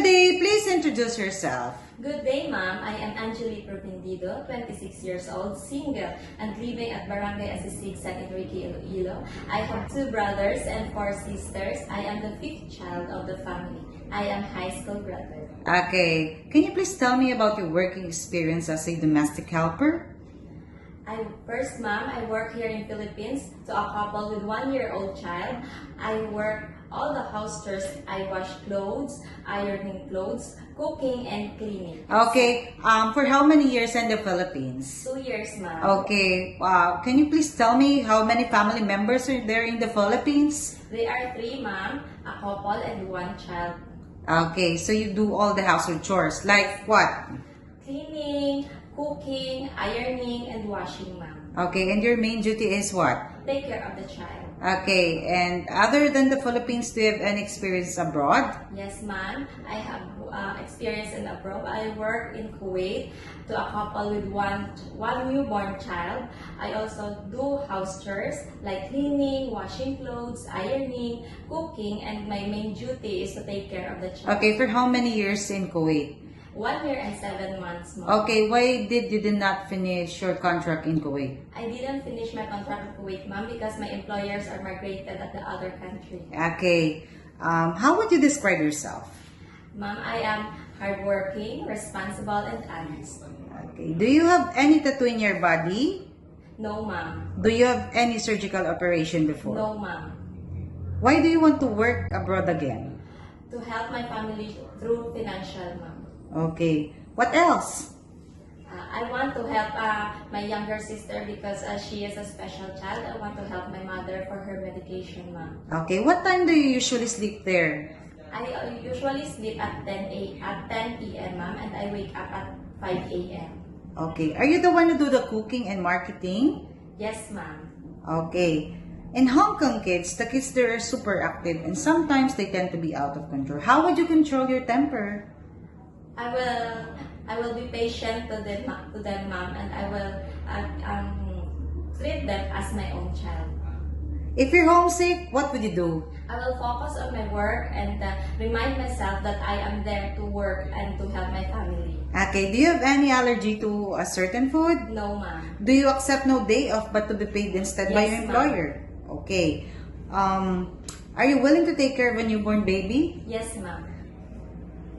day. Please introduce yourself. Good day, ma'am. I am Angelique Propendido, 26 years old, single, and living at Barangay Asisig, San Enrique, Iloilo. I have 2 brothers and 4 sisters. I am the 5th child of the family. I am high school graduate. Okay. Can you please tell me about your working experience as a domestic helper? First, ma'am, I work here in Philippines to a couple with 1-year-old child. I work all the house chores. I wash clothes, ironing clothes, cooking, and cleaning. Okay. For how many years in the Philippines? 2 years, ma'am. Okay. Can you please tell me how many family members are there in the Philippines? They are 3, ma'am, a couple, and 1 child. Okay. So you do all the household chores. Like what? Cleaning, cooking, ironing, and washing, ma'am. Okay. And your main duty is what? Take care of the child. Okay. And other than the Philippines, do you have any experience abroad? Yes, ma'am. I have experience in abroad. I work in Kuwait to a couple with one newborn child. I also do house chores like cleaning, washing clothes, ironing, cooking, and my main duty is to take care of the child. Okay. For how many years in Kuwait? 1 year and 7 months, ma'am. Okay, why did you not finish your contract in Kuwait? I didn't finish my contract in Kuwait, ma'am, because my employers are migrated at the other country. Okay, how would you describe yourself? Ma'am, I am hardworking, responsible, and honest. Okay, do you have any tattoo in your body? No, ma'am. Do you have any surgical operation before? No, ma'am. Why do you want to work abroad again? To help my family through financial, ma'am. Okay, what else? I want to help my younger sister because she is a special child. I want to help my mother for her medication, ma'am. Okay, what time do you usually sleep there? I usually sleep at 10 p.m., ma'am, and I wake up at 5 a.m. Okay, are you the one who do the cooking and marketing? Yes, ma'am. Okay. In Hong Kong kids, the kids there are super active and sometimes they tend to be out of control. How would you control your temper? I will be patient to them, ma'am, and I will treat them as my own child. If you're homesick, what would you do? I will focus on my work and remind myself that I am there to work and to help my family. Okay, do you have any allergy to a certain food? No, ma'am. Do you accept no day off but to be paid instead by your Yes, employer? Okay. Are you willing to take care of a newborn baby? Yes, ma'am.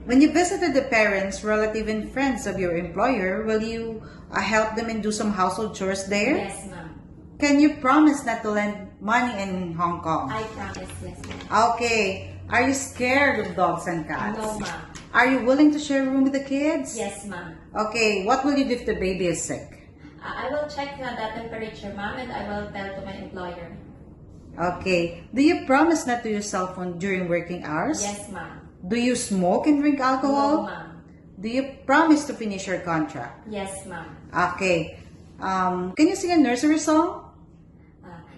When you visited the parents, relative, and friends of your employer, will you help them and do some household chores there? Yes, ma'am. Can you promise not to lend money in Hong Kong? I promise, yes, ma'am. Okay. Are you scared of dogs and cats? No, ma'am. Are you willing to share a room with the kids? Yes, ma'am. Okay. What will you do if the baby is sick? I will check the temperature, ma'am, and I will tell to my employer. Okay. Do you promise not to use cell phone during working hours? Yes, ma'am. Do you smoke and drink No, alcohol? ma'am. Do you promise to finish your contract? Yes, ma'am. Okay. Can you sing a nursery song?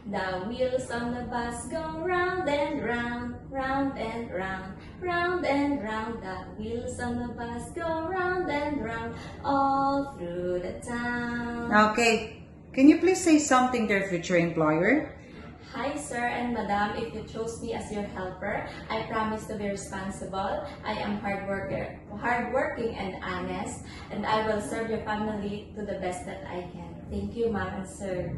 The wheels on the bus go round and round, round and round, round and round. The wheels on the bus go round and round, all through the town. Okay. Can you please say something to your future employer? Hi, sir and madam. If you chose me as your helper, I promise to be responsible. I am hardworking and honest, and I will serve your family to the best that I can. Thank you, ma'am and sir.